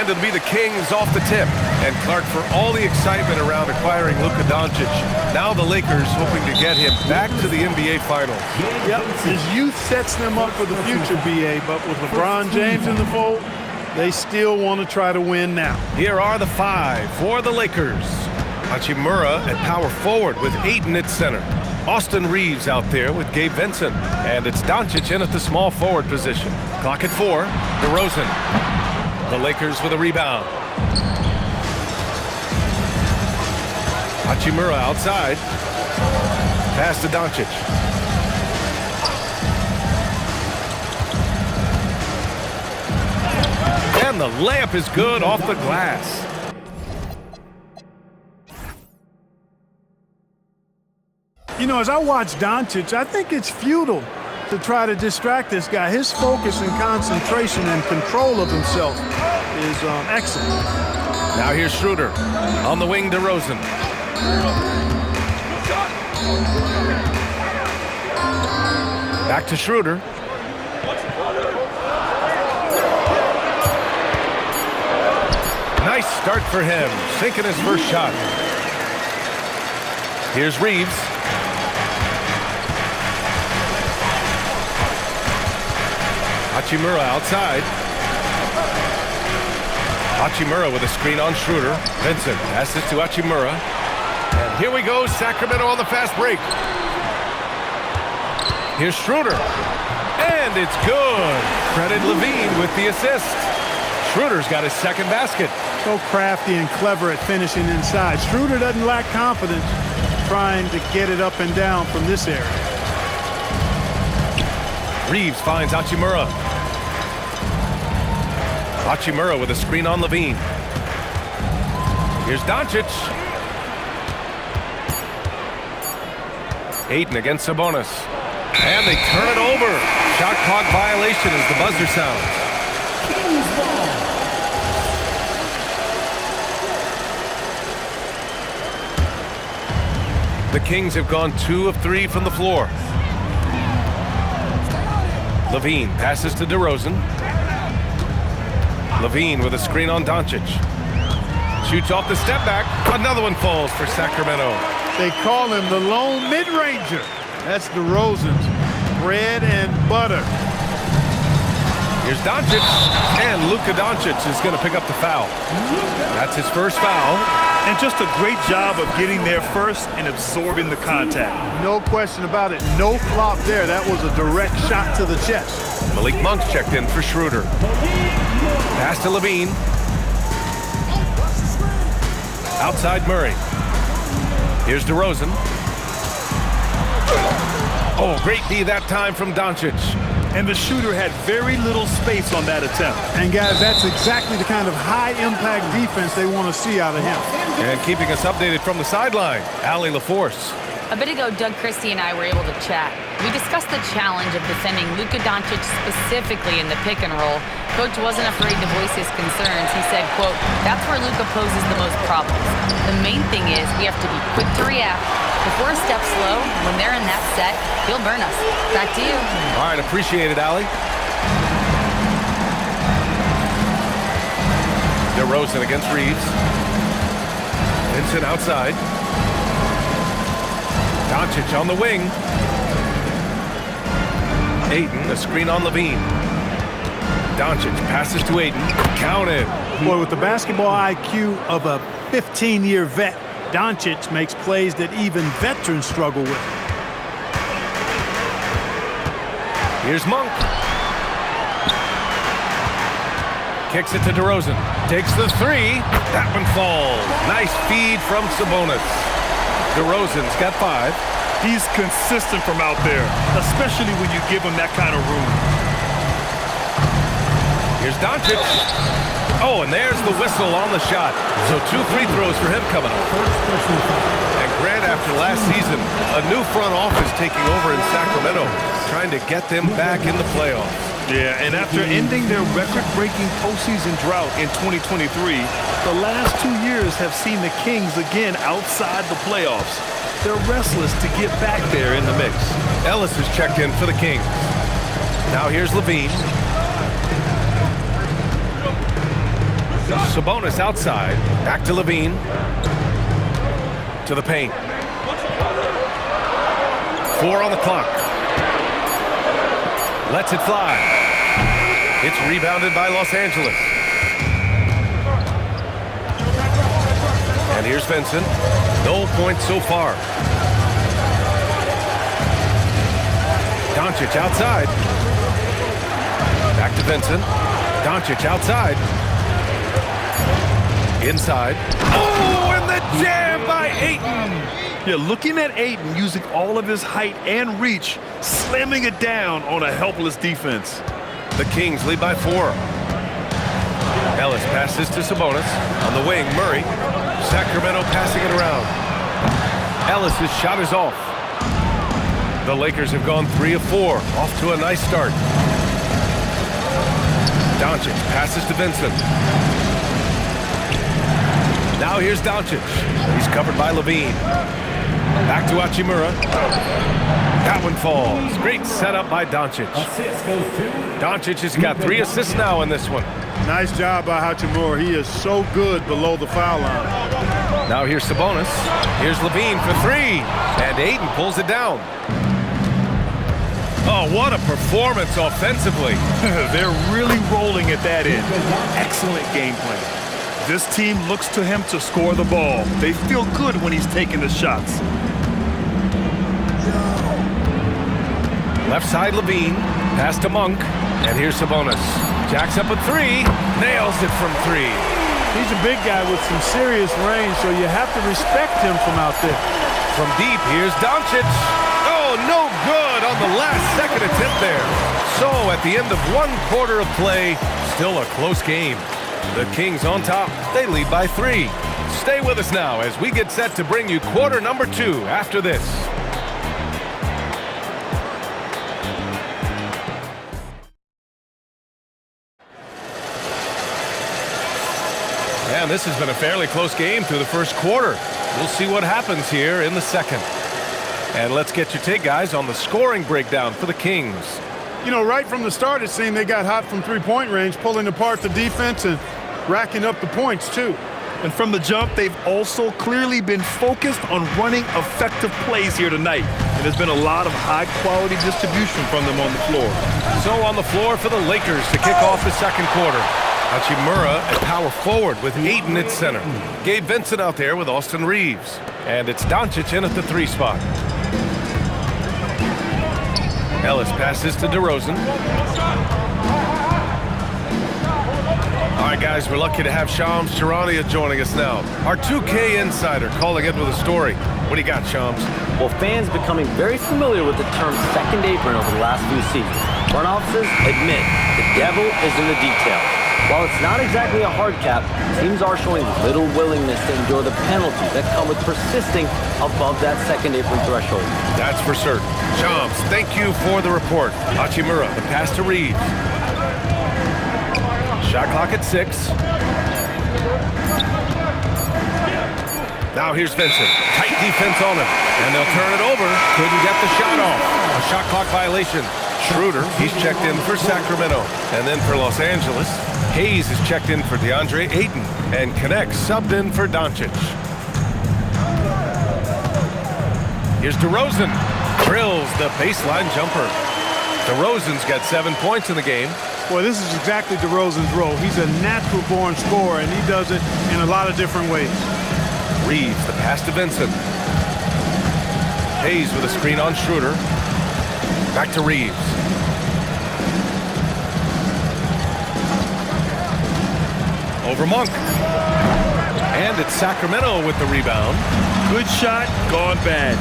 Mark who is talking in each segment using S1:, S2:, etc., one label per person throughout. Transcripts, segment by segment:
S1: And it'll be the Kings off the tip. And Clark, for all the excitement around acquiring Luka Doncic, now the Lakers hoping to get him back to the NBA Finals.
S2: Yep, his youth sets them up for the future, BA, but with LeBron James in the fold, they still want to try to win now.
S1: Here are the five for the Lakers. Hachimura at power forward with Ayton at center. Austin Reeves out there with Gabe Vincent. And it's Doncic in at the small forward position. Clock at 4. DeRozan. The Lakers with a rebound. Hachimura outside. Pass to Doncic. And the layup is good off the glass.
S2: You know, as I watch Doncic, I think it's futile to try to distract this guy. His focus and concentration and control of himself is excellent.
S1: Now here's Schroeder. On the wing, DeRozan. Back to Schroeder. Nice start for him, sinking his first shot. Here's Reeves. Hachimura outside. Hachimura with a screen on Schroeder. Vincent passes to Hachimura. And here we go, Sacramento on the fast break. Here's Schroeder. And it's good. Credit Levine with the assist. Schroeder's got his second basket.
S2: So crafty and clever at finishing inside. Schroeder doesn't lack confidence trying to get it up and down from this area.
S1: Reeves finds Hachimura. Hachimura with a screen on Levine. Here's Doncic. Ayton against Sabonis. And they turn it over. Shot clock violation as the buzzer sounds. The Kings have gone 2 of 3 from the floor. Levine passes to DeRozan. Levine with a screen on Doncic. Shoots off the step back. Another one falls for Sacramento.
S2: They call him the lone mid-ranger. That's DeRozan's bread and butter.
S1: Here's Doncic. And Luka Doncic is going to pick up the foul. That's his first foul.
S3: And just a great job of getting there first and absorbing the contact.
S2: No question about it. No flop there. That was a direct shot to the chest.
S1: Malik Monk's checked in for Schroeder. Pass to Levine. Outside Murray. Here's DeRozan. Oh, great D that time from Doncic.
S3: And the shooter had very little space on that attempt.
S2: And guys, that's exactly the kind of high-impact defense they want to see out of him.
S1: And keeping us updated from the sideline, Allie LaForce.
S4: A bit ago, Doug Christie and I were able to chat. We discussed the challenge of defending Luka Doncic specifically in the pick and roll. Coach wasn't afraid to voice his concerns. He said, quote, "That's where Luka poses the most problems. The main thing is we have to be quick to react. If we're a step slow, when they're in that set, he'll burn us." Back to you.
S1: All right, appreciate it, Allie. DeRozan against Reeves. Vincent outside. Doncic on the wing. Ayton, a screen on Levine. Doncic passes to Ayton. Counted.
S2: Boy, with the basketball IQ of a 15-year vet, Doncic makes plays that even veterans struggle with.
S1: Here's Monk. Kicks it to DeRozan. Takes the three. That one falls. Nice feed from Sabonis. DeRozan's got 5.
S3: He's consistent from out there, especially when you give him that kind of room.
S1: Here's Doncic. Oh, and there's the whistle on the shot. So 2 free throws for him coming up. And Grant, after last season, a new front office taking over in Sacramento, trying to get them back in the playoffs.
S3: Yeah, and after ending their record-breaking postseason drought in 2023, the last 2 years have seen the Kings again outside the playoffs. They're restless to get back there in the mix.
S1: Ellis is checked in for the Kings. Now here's Levine. Sabonis outside. Back to Levine. To the paint. 4 on the clock. Lets it fly. It's rebounded by Los Angeles. And here's Vincent. No points so far. Doncic outside. Back to Vincent. Doncic outside. Inside. Oh, and the jam by Ayton.
S3: Yeah, looking at Ayton using all of his height and reach, slamming it down on a helpless defense.
S1: The Kings lead by 4. Ellis passes to Sabonis. On the wing, Murray. Sacramento passing it around. Ellis' shot is off. The Lakers have gone 3 of 4. Off to a nice start. Doncic passes to Vincent. Now here's Doncic. He's covered by Levine. Back to Hachimura. That one falls. Great setup by Doncic. Doncic has got 3 assists now in this one.
S2: Nice job by Hachimura. He is so good below the foul line.
S1: Now here's Sabonis. Here's Levine for 3. And Ayton pulls it down. Oh, what a performance offensively.
S3: They're really rolling at that end. Excellent game plan. This team looks to him to score the ball. They feel good when he's taking the shots.
S1: Left side, Levine. Pass to Monk. And here's Sabonis. Jacks up a 3. Nails it from 3.
S2: He's a big guy with some serious range, so you have to respect him from out there.
S1: From deep, here's Doncic. Oh, no good on the last second attempt there. So at the end of 1 quarter of play, still a close game. The Kings on top. They lead by 3. Stay with us now as we get set to bring you quarter number 2 after this. And this has been a fairly close game through the first quarter. We'll see what happens here in the second. And let's get your take, guys, on the scoring breakdown for the Kings.
S2: You know, right from the start, it seemed they got hot from three-point range, pulling apart the defense and racking up the points, too.
S3: And from the jump, they've also clearly been focused on running effective plays here tonight. And there's been a lot of high-quality distribution from them on the floor.
S1: So on the floor for the Lakers to kick off the second quarter. Hachimura at power forward with Ayton at center. Gabe Vincent out there with Austin Reeves. And it's Doncic in at the 3 spot. Ellis passes to DeRozan. All right, guys, we're lucky to have Shams Charania joining us now. Our 2K insider calling in with a story. What do you got, Shams?
S5: Well, fans becoming very familiar with the term second apron over the last few seasons. Front offices admit the devil is in the details. While it's not exactly a hard cap, teams are showing little willingness to endure the penalties that come with persisting above that second apron threshold.
S1: That's for certain. Shams, thank you for the report. Hachimura, the pass to Reeves. Shot clock at 6. Now here's Vincent. Tight defense on him. And they'll turn it over. Couldn't get the shot off. A shot clock violation. Schroeder, he's checked in for Sacramento. And then for Los Angeles, Hayes is checked in for DeAndre Ayton. And Connect subbed in for Doncic. Here's DeRozan. Drills the baseline jumper. DeRozan's got 7 points in the game.
S2: Boy, this is exactly DeRozan's role. He's a natural-born scorer, and he does it in a lot of different ways.
S1: Reeves, the pass to Vincent. Hayes with a screen on Schroeder. Back to Reeves. Over Monk. And it's Sacramento with the rebound.
S3: Good shot, gone bad.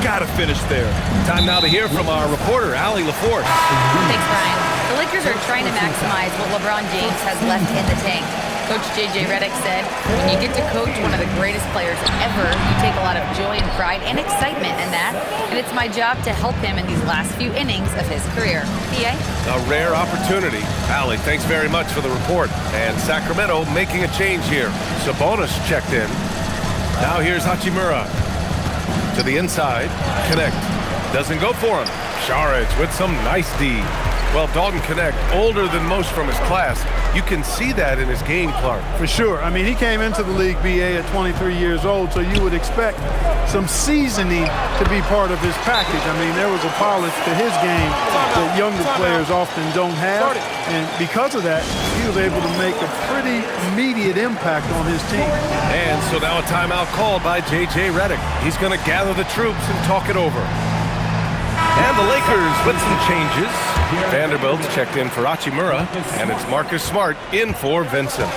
S3: Gotta finish there.
S1: Time now to hear from our reporter, Allie LaForce.
S4: Thanks, Brian. The Lakers are trying to maximize what LeBron James has left in the tank. Coach J.J. Redick said, when you get to coach one of the greatest players ever, you take a lot of joy and pride and excitement in that, and it's my job to help him in these last few innings of his career. PA?
S1: A rare opportunity. Allie, thanks very much for the report. And Sacramento making a change here. Sabonis checked in. Now here's Hachimura. To the inside. Connect. Doesn't go for him. Saric with some nice D. Well, Dalton Knecht, older than most from his class. You can see that in his game, Clark.
S2: For sure. I mean, he came into the league, BA, at 23 years old, so you would expect some seasoning to be part of his package. I mean, there was a polish to his game that younger players often don't have, and because of that, he was able to make a pretty immediate impact on his team.
S1: And so now a timeout called by J.J. Redick. He's going to gather the troops and talk it over. And the Lakers with some changes. Vanderbilt's checked in for Hachimura, and it's Marcus Smart in for Vincent.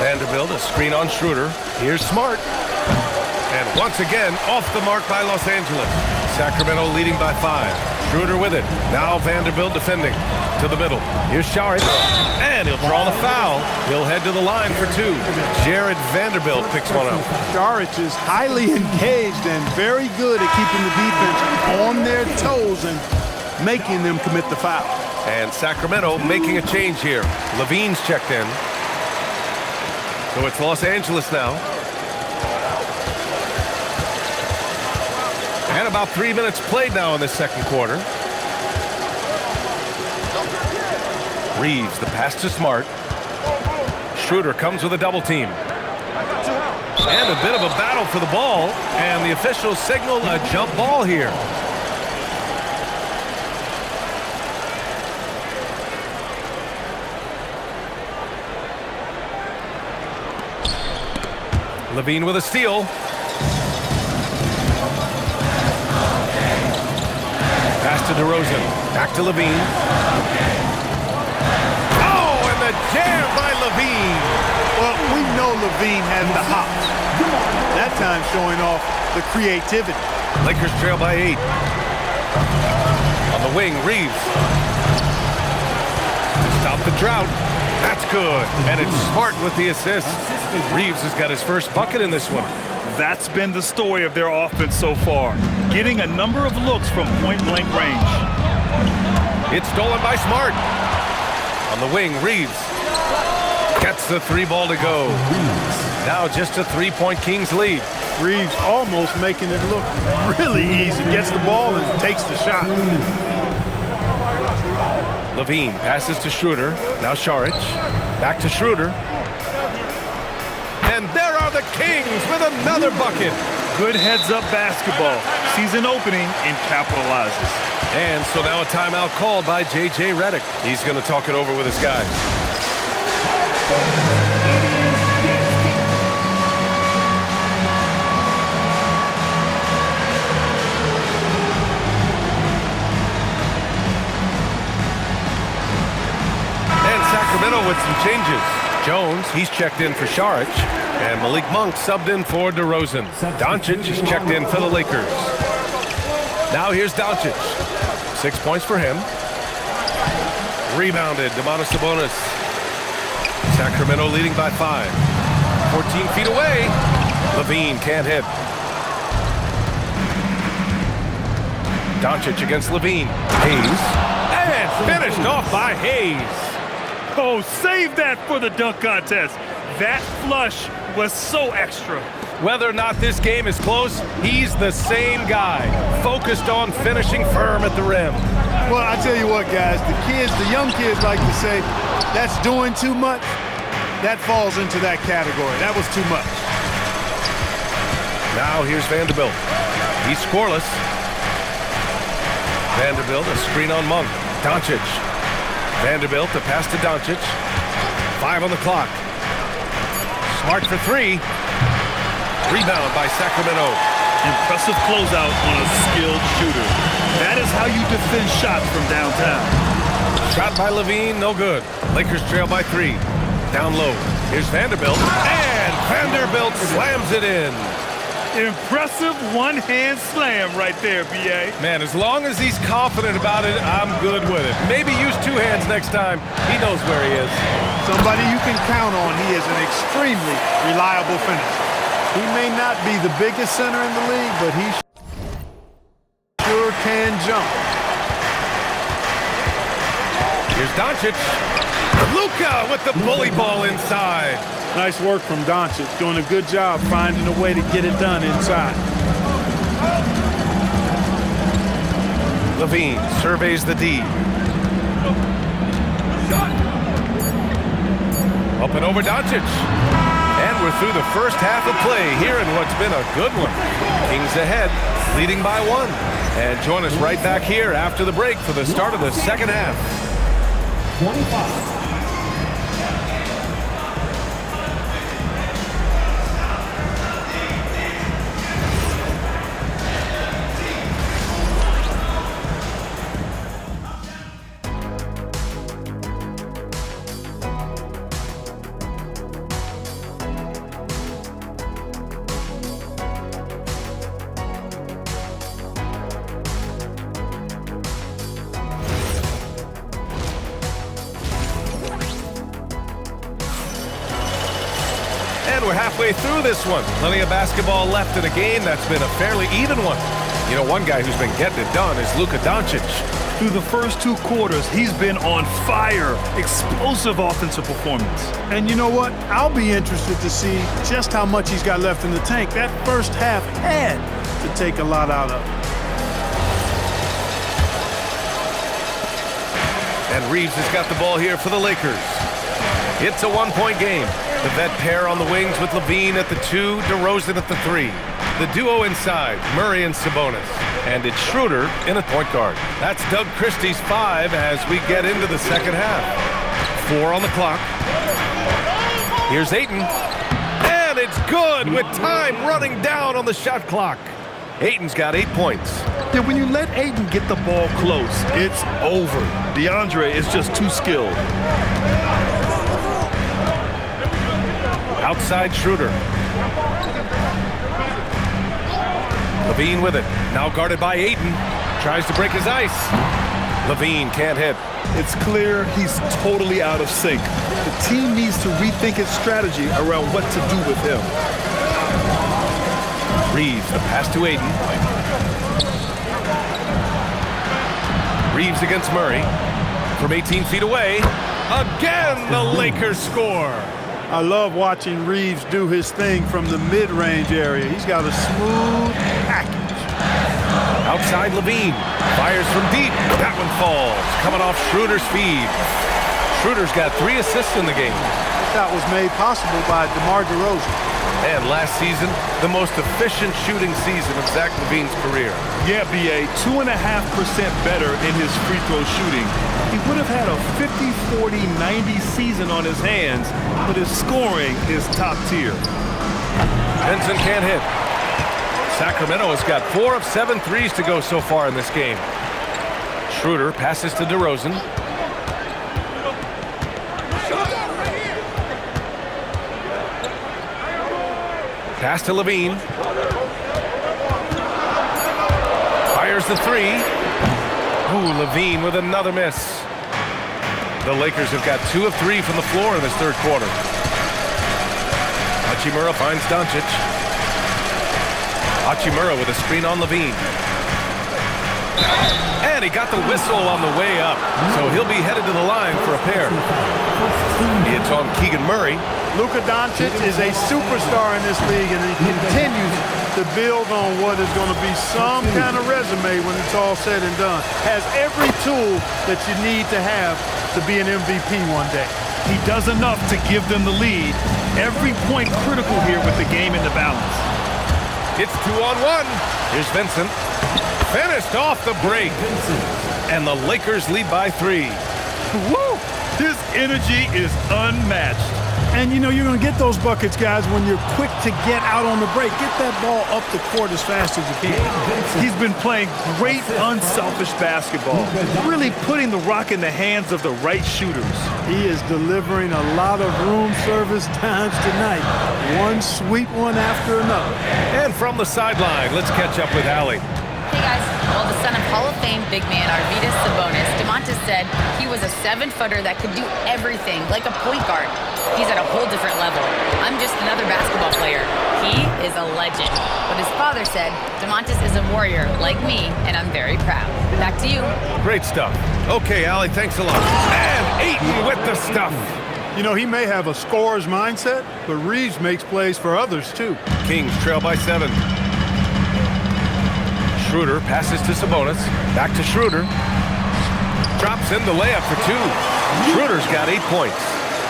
S1: Vanderbilt, a screen on Schroeder. Here's Smart. And once again, off the mark by Los Angeles. Sacramento leading by 5. Schroeder with it. Now Vanderbilt defending to the middle. Here's Saric, and he'll draw the foul. He'll head to the line for 2. Jared Vanderbilt picks one up.
S2: Saric is highly engaged and very good at keeping the defense on their toes and making them commit the foul.
S1: And Sacramento making a change here. Levine's checked in. So it's Los Angeles now. And about 3 minutes played now in the second quarter. Reeves, the pass to Smart. Schroeder comes with a double team. And a bit of a battle for the ball. And the officials signal a jump ball here. Levine with a steal. Pass to DeRozan. Back to Levine. Oh, and the jam by Levine.
S2: Well, we know Levine has the hops. That time showing off the creativity.
S1: Lakers trail by 8. On the wing, Reeves. To stop the drought. That's good. And it's Smart with the assist. Reeves has got his first bucket in this one.
S3: That's been the story of their offense so far, getting a number of looks from point-blank range.
S1: It's stolen by Smart. On the wing, Reeves gets the 3 ball to go. Now just a 3-point Kings lead.
S2: Reeves almost making it look really easy. Gets the ball and takes the shot.
S1: Levine passes to Schroeder. Now Saric. Back to Schroeder. And there are the Kings with another bucket.
S3: Good heads-up basketball. Season opening and capitalizes.
S1: And so now a timeout called by J.J. Redick. He's going to talk it over with his guys. And Sacramento with some changes. Jones, he's checked in for Saric. And Malik Monk subbed in for DeRozan. Doncic is checked in for the Lakers. Now here's Doncic. 6 points for him. Rebounded, Domantas Sabonis. Sacramento leading by 5. 14 feet away. Levine can't hit. Doncic against Levine. Hayes. And finished off by Hayes.
S3: Oh, save that for the dunk contest. That flush was so extra.
S1: Whether or not this game is close, he's the same guy, focused on finishing firm at the rim.
S2: Well, I tell you what, guys, the young kids like to say, that's doing too much. That falls into that category. That was too much.
S1: Now here's Vanderbilt. He's scoreless. Vanderbilt, a screen on Monk. Doncic. Vanderbilt, the pass to Doncic. 5 on the clock. Smart for 3. Rebound by Sacramento.
S3: Impressive closeout on a skilled shooter. That is how you defend shots from downtown.
S1: Shot by Levine, no good. Lakers trail by 3. Down low. Here's Vanderbilt. And Vanderbilt slams it in.
S3: Impressive one-hand slam right there, B.A.
S1: Man, as long as he's confident about it, I'm good with it. Maybe use 2 hands next time. He knows where he is.
S2: Somebody you can count on. He is an extremely reliable finisher. He may not be the biggest center in the league, but he sure can jump.
S1: Here's Doncic. Luka with the bully ball inside.
S2: Nice work from Doncic, doing a good job finding a way to get it done inside.
S1: Levine surveys the D. Up and over Doncic. And we're through the first half of play here in what's been a good one. Kings ahead, leading by 1. And join us right back here after the break for the start of the second half.
S6: 25.
S1: And we're halfway through this one. Plenty of basketball left in a game that's been a fairly even one. You know, one guy who's been getting it done is Luka Doncic.
S3: Through the first 2 quarters, he's been on fire. Explosive offensive performance.
S2: And you know what? I'll be interested to see just how much he's got left in the tank. That first half had to take a lot out of.
S1: And Reeves has got the ball here for the Lakers. It's a 1-point game. The vet pair on the wings with Levine at the 2, DeRozan at the 3. The duo inside, Murray and Sabonis. And it's Schroeder in a point guard. That's Doug Christie's 5 as we get into the second half. 4 on the clock. Here's Ayton. And it's good with time running down on the shot clock. Ayton's got 8 points.
S3: Yeah, when you let Ayton get the ball close, it's over. DeAndre is just too skilled.
S1: Outside Schroeder. Levine with it. Now guarded by Ayton. Tries to break his ice. Levine can't hit.
S3: It's clear he's totally out of sync. The team needs to rethink its strategy around what to do with him.
S1: Reeves, the pass to Ayton. Reeves against Murray. From 18 feet away. Again, the Lakers score.
S2: I love watching Reeves do his thing from the mid-range area. He's got a smooth package.
S1: Outside Levine. Fires from deep. That one falls. Coming off Schroeder's feed. Schroeder's got 3 assists in the game.
S2: That was made possible by DeMar DeRozan.
S1: And last season, the most efficient shooting season of Zach LaVine's career.
S3: Yeah, B.A., 2.5% better in his free throw shooting. He would have had a 50-40-90 season on his hands, but his scoring is top tier.
S1: Benson can't hit. Sacramento has got 4 of 7 threes to go so far in this game. Schroeder passes to DeRozan. Pass to Levine. Fires the 3. Ooh, Levine with another miss. The Lakers have got 2 of 3 from the floor in this third quarter. Hachimura finds Doncic. Hachimura with a screen on Levine. And he got the whistle on the way up, so he'll be headed to the line for a pair. It's on Keegan Murray.
S2: Luka Doncic is a superstar in this league, and he continues to build on what is going to be some kind of resume when it's all said and done. Has every tool that you need to have to be an MVP one day.
S3: He does enough to give them the lead. Every point critical here with the game in the balance.
S1: It's 2-on-1. Here's Vincent. Finished off the break. And the Lakers lead by 3.
S3: Woo! His energy is unmatched.
S2: And, you know, you're going to get those buckets, guys, when you're quick to get out on the break. Get that ball up the court as fast as you can.
S3: He's been playing great, unselfish basketball, really putting the rock in the hands of the right shooters.
S2: He is delivering a lot of room service times tonight. One sweet one after another.
S1: And from the sideline, let's catch up with Allie.
S4: Hey guys, well, the son of Hall of Fame big man Arvydas Sabonis, Domantas said he was a 7-footer that could do everything, like a point guard. He's at a whole different level. I'm just another basketball player. He is a legend. But his father said, Domantas is a warrior like me, and I'm very proud. Back to you.
S1: Great stuff. Okay, Allie, thanks a lot. And Ayton with the stuff.
S2: You know, he may have a scorer's mindset, but Reeves makes plays for others, too.
S1: Kings trail by 7. Schroeder passes to Sabonis. Back to Schroeder. Drops in the layup for 2. Schroeder's got 8 points.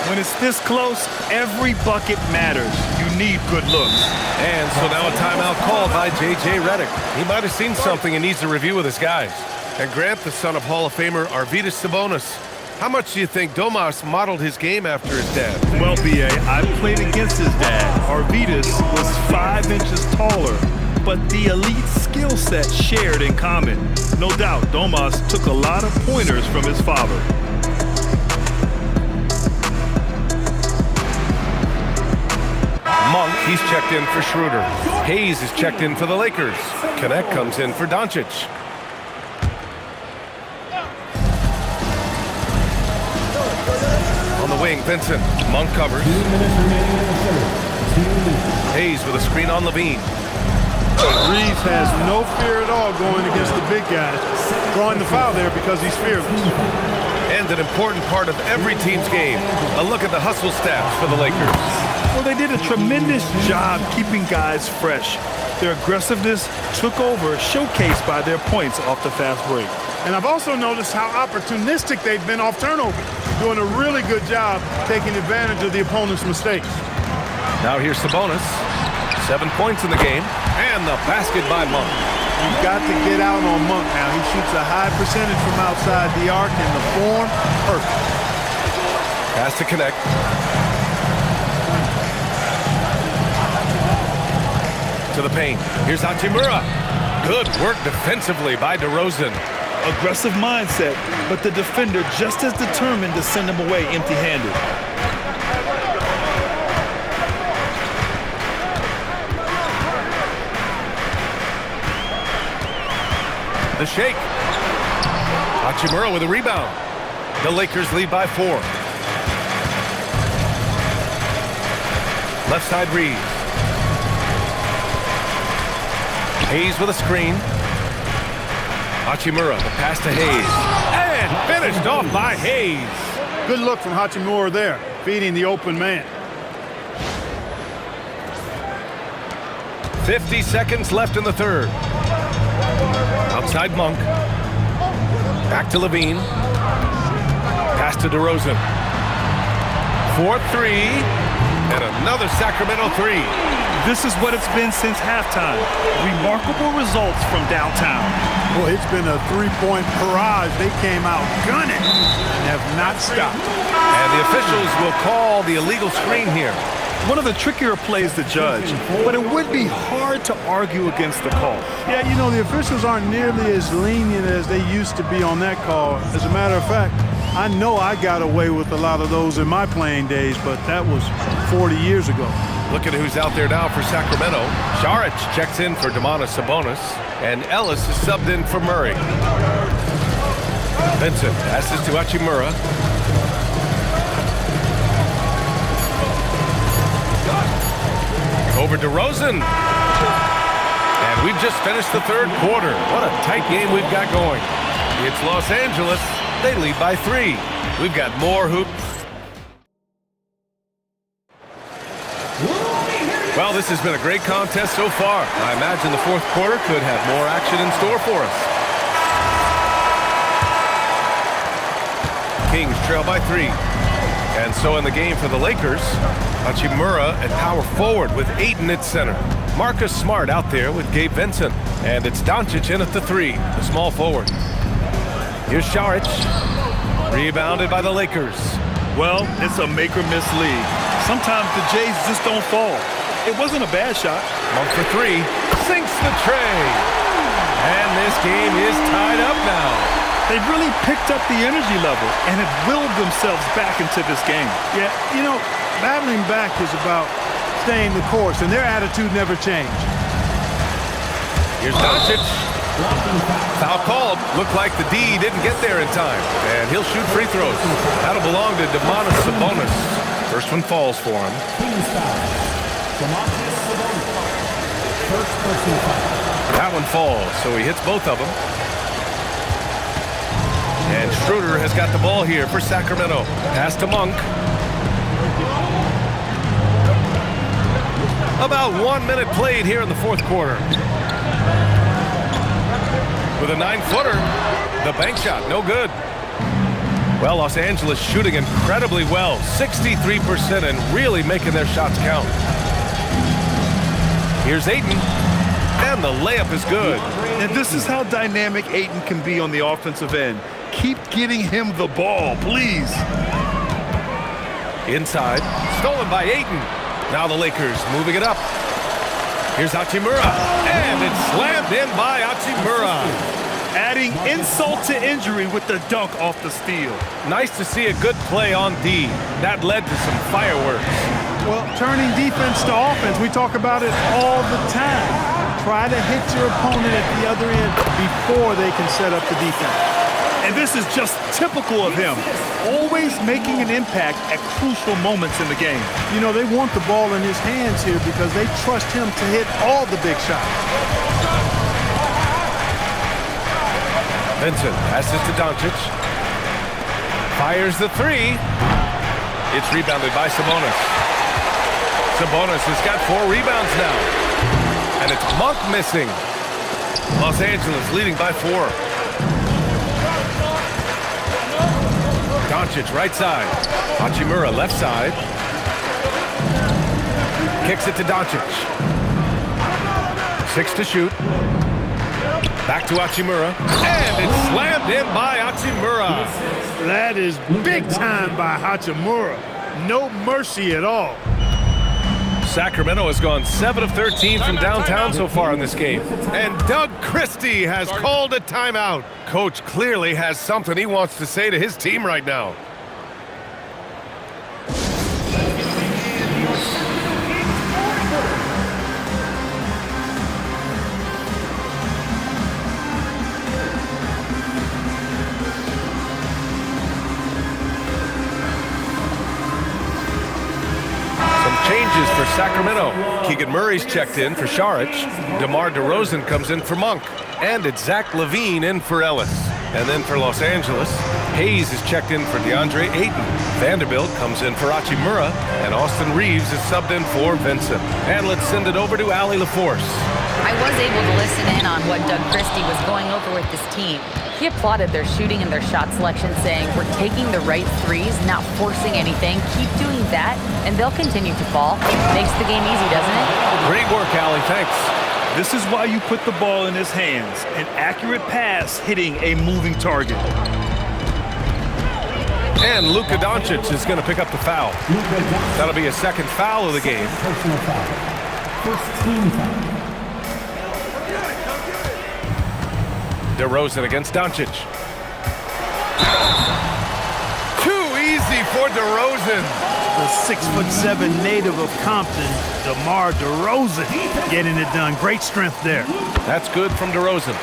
S3: When it's this close, every bucket matters. You need good looks.
S1: And so now a timeout called by J.J. Redick. He might have seen something and needs to review with his guys. And Grant, the son of Hall of Famer Arvydas Sabonis. How much do you think Domas modeled his game after his dad?
S3: Well, B.A., I played against his dad. Arvydas was 5 inches taller, but the elite skill set shared in common. No doubt, Domas took a lot of pointers from his father.
S1: Monk, he's checked in for Schroeder. Hayes is checked in for the Lakers. Connect comes in for Doncic. On the wing, Vincent. Monk covers.
S6: 2 minutes remaining in the third.
S1: Hayes with a screen on Levine.
S2: Reeves has no fear at all going against the big guys, drawing the foul there because he's fearless.
S1: And an important part of every team's game. A look at the hustle stats for the Lakers.
S3: Well, they did a tremendous job keeping guys fresh. Their aggressiveness took over, showcased by their points off the fast break.
S2: And I've also noticed how opportunistic they've been off turnover, doing a really good job taking advantage of the opponent's mistakes.
S1: Now here's Sabonis. 7 points in the game. And the basket by Monk.
S2: You've got to get out on Monk now. He shoots a high percentage from outside the arc, and the form, perfect.
S1: Has to connect. To the paint. Here's Hachimura. Good work defensively by DeRozan.
S3: Aggressive mindset, but the defender just as determined to send him away empty-handed.
S1: The shake. Hachimura with a rebound. The Lakers lead by 4. Left side Reeves. Hayes with a screen. Hachimura, the pass to Hayes. And finished off by Hayes.
S2: Good look from Hachimura there, feeding the open man.
S1: 50 seconds left in the third. Outside Monk. Back to Levine. Pass to DeRozan. 4-3. And another Sacramento 3.
S3: This is what it's been since halftime. Remarkable results from downtown.
S2: Boy, it's been a three-point barrage. They came out gunning and have not stopped.
S1: And the officials will call the illegal screen here.
S3: One of the trickier plays to judge, but it would be hard to argue against the call.
S2: Yeah, you know, the officials aren't nearly as lenient as they used to be on that call. As a matter of fact, I know I got away with a lot of those in my playing days, but that was 40 years ago.
S1: Look at who's out there now for Sacramento. Saric checks in for Domantas Sabonis, and Ellis is subbed in for Murray. Vincent passes to Hachimura. Over to DeRozan. And we've just finished the third quarter. What a tight game we've got going. It's Los Angeles. They lead by 3. We've got more hoops. Well, this has been a great contest so far. I imagine the fourth quarter could have more action in store for us. Kings trail by 3. And so in the game for the Lakers, Hachimura at power forward with Ayton at center. Marcus Smart out there with Gabe Vincent. And it's Doncic in at the 3, the small forward. Here's Saric. Rebounded by the Lakers.
S3: Well, it's a make-or-miss league. Sometimes the Jays just don't fall. It wasn't a bad shot.
S1: Monk for 3. Sinks the tray. And this game is tied up now.
S3: They've really picked up the energy level and have willed themselves back into this game.
S2: Yeah, you know, battling back is about staying the course, and their attitude never changed.
S1: Here's Doncic. Foul called. Looked like the D didn't get there in time. And he'll shoot free throws. That'll belong to Domantas Sabonis. First one falls for him. That one falls, so he hits both of them. And Schroeder has got the ball here for Sacramento. Pass to Monk. About 1 minute played here in the fourth quarter. with a 9-footer. The bank shot, no good. Well, Los Angeles shooting incredibly well, 63%, and really making their shots count. Here's Ayton, and the layup is good.
S3: And this is how dynamic Ayton can be on the offensive end. Keep getting him the ball, please.
S1: Inside, stolen by Ayton. Now the Lakers moving it up. Here's Hachimura, and it's slammed in by Hachimura.
S3: Adding insult to injury with the dunk off the steal.
S1: Nice to see a good play on D. That led to some fireworks.
S2: Well, turning defense to offense, we talk about it all the time. Try to hit your opponent at the other end before they can set up the defense.
S3: And this is just typical of him, always making an impact at crucial moments in the game.
S2: You know, they want the ball in his hands here because they trust him to hit all the big shots.
S1: Vincent passes to Doncic. Fires the three. It's rebounded by Sabonis. Sabonis has got 4 rebounds now. And it's Monk missing. Los Angeles leading by 4. Doncic right side. Hachimura left side. Kicks it to Doncic. 6 to shoot. Back to Hachimura. And it's slammed in by Hachimura.
S2: That is big time by Hachimura. No mercy at all.
S1: Sacramento has gone 7 of 13 from downtown so far in this game. And Doug Christie has called a timeout. Coach clearly has something he wants to say to his team right now. Changes for Sacramento. Keegan Murray's checked in for Saric. DeMar DeRozan comes in for Monk. And it's Zach LaVine in for Ellis. And then for Los Angeles, Hayes is checked in for DeAndre Ayton. Vanderbilt comes in for Hachimura. And Austin Reeves is subbed in for Vincent. And let's send it over to Allie LaForce.
S4: I was able to listen in on what Doug Christie was going over with this team. He applauded their shooting and their shot selection, saying, we're taking the right threes, not forcing anything. Keep doing that, and they'll continue to fall. Makes the game easy, doesn't it?
S1: Great work, Allie. Thanks.
S3: This is why you put the ball in his hands. An accurate pass hitting a moving target.
S1: And Luka Doncic is going to pick up the foul. That'll be a second foul of the game.
S6: Personal foul. First team foul.
S1: DeRozan against Doncic. Too easy for DeRozan.
S2: The 6'7" native of Compton, DeMar DeRozan, getting it done. Great strength there.
S1: That's good from DeRozan.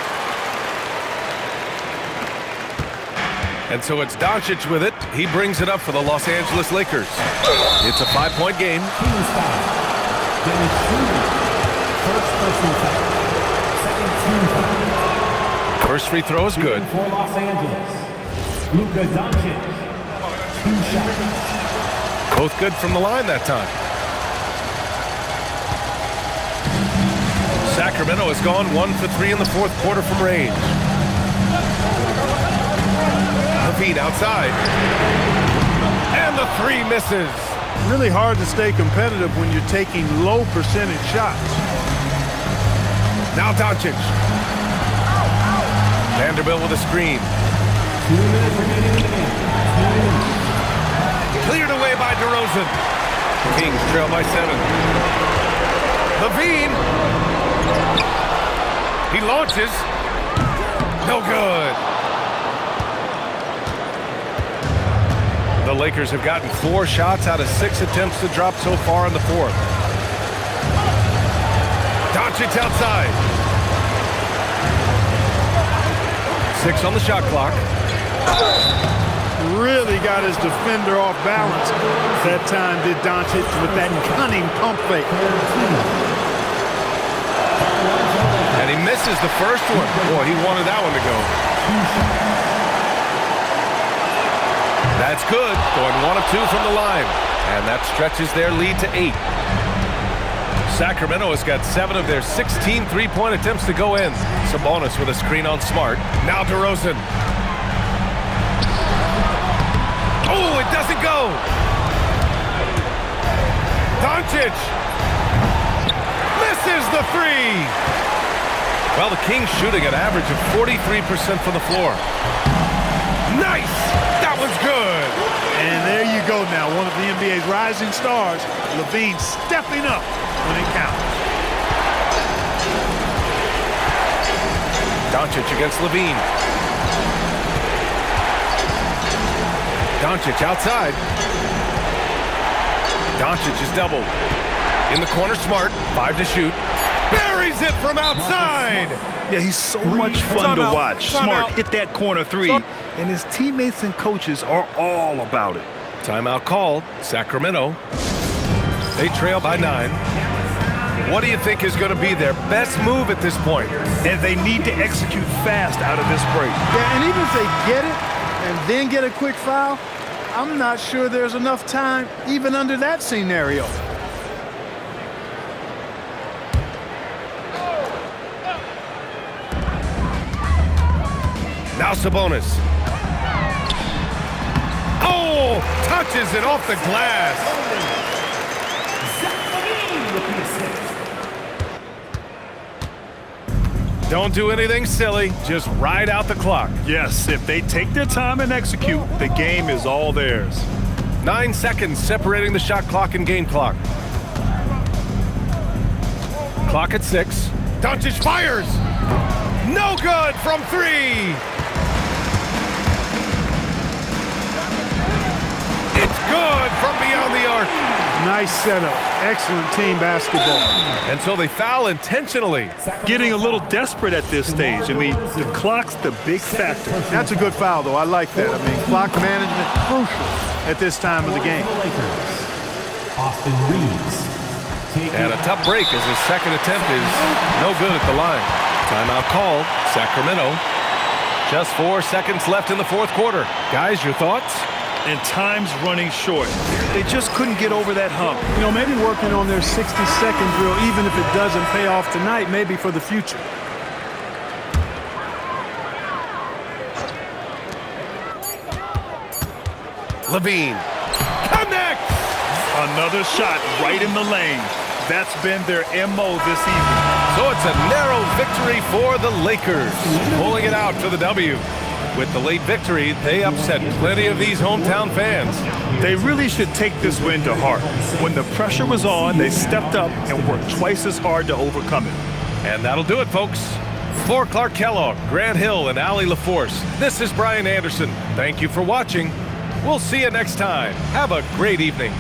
S1: And so it's Doncic with it. He brings it up for the Los Angeles Lakers. It's a 5-point game.
S6: Team foul. Dennis Schroeder. First personal foul. Second team foul.
S1: First free throw is good.
S6: For Los Angeles, Luka Doncic. 2 shots.
S1: Both good from the line that time. Sacramento has gone 1 for 3 in the fourth quarter from range. LaVine outside. And the 3 misses.
S2: Really hard to stay competitive when you're taking low percentage shots.
S1: Now Doncic. Vanderbilt with a screen.
S6: 2 minutes remaining in the game. 2 minutes.
S1: Cleared away by DeRozan. Kings trail by 7. LaVine. He launches. No good. The Lakers have gotten 4 shots out of 6 attempts to drop so far in the fourth. Doncic outside. 6 on the shot clock.
S2: Really got his defender off balance. That time did Doncic with that cunning pump fake.
S1: And he misses the first one. Boy, he wanted that one to go. That's good. Going 1 of 2 from the line. And that stretches their lead to 8. Sacramento has got 7 of their 16 three-point attempts to go in. Sabonis with a screen on Smart. Now DeRozan. Oh, it doesn't go. Doncic. Misses the three. Well, the Kings shooting an average of 43% from the floor. Nice. That one's good.
S2: And there you go now, one of the NBA's rising stars, LaVine stepping up when it counts.
S1: Doncic against LaVine. Doncic outside. Doncic is doubled. In the corner, Smart. 5 to shoot. Buries it from outside.
S3: Yeah, he's so much fun to watch. Smart hit that corner three, and his teammates and coaches are all about it.
S1: Timeout called. Sacramento. They trail by 9. What do you think is going to be their best move at this point?
S3: And they need to execute fast out of this break.
S2: Yeah, and even if they get it and then get a quick foul, I'm not sure there's enough time even under that scenario.
S1: Now Sabonis. Oh, touches it off the glass. Don't do anything silly. Just ride out the clock.
S3: Yes, if they take their time and execute, the game is all theirs.
S1: 9 seconds separating the shot clock and game clock. Clock at 6. Doncic fires. No good from 3. It's good from beyond the arc.
S2: Nice setup. Excellent team basketball.
S1: And so they foul intentionally.
S3: Getting a little desperate at this stage. I mean, the clock's the big factor.
S2: That's a good foul, though. I like that. I mean, clock management crucial at this time of the game.
S6: Austin Reeves.
S1: And a tough break as his second attempt is no good at the line. Timeout called. Sacramento. Just 4 seconds left in the fourth quarter. Guys, your thoughts?
S3: And time's running short. They just couldn't get over that hump.
S2: You know, maybe working on their 60-second drill, even if it doesn't pay off tonight, maybe for the future.
S1: LaVine. Connect!
S3: Another shot right in the lane. That's been their MO this evening.
S1: So it's a narrow victory for the Lakers, pulling it out for the W. With the late victory, they upset plenty of these hometown fans.
S3: They really should take this win to heart. When the pressure was on, they stepped up and worked twice as hard to overcome it.
S1: And that'll do it, folks. For Clark Kellogg, Grant Hill, and Allie LaForce, this is Brian Anderson. Thank you for watching. We'll see you next time. Have a great evening.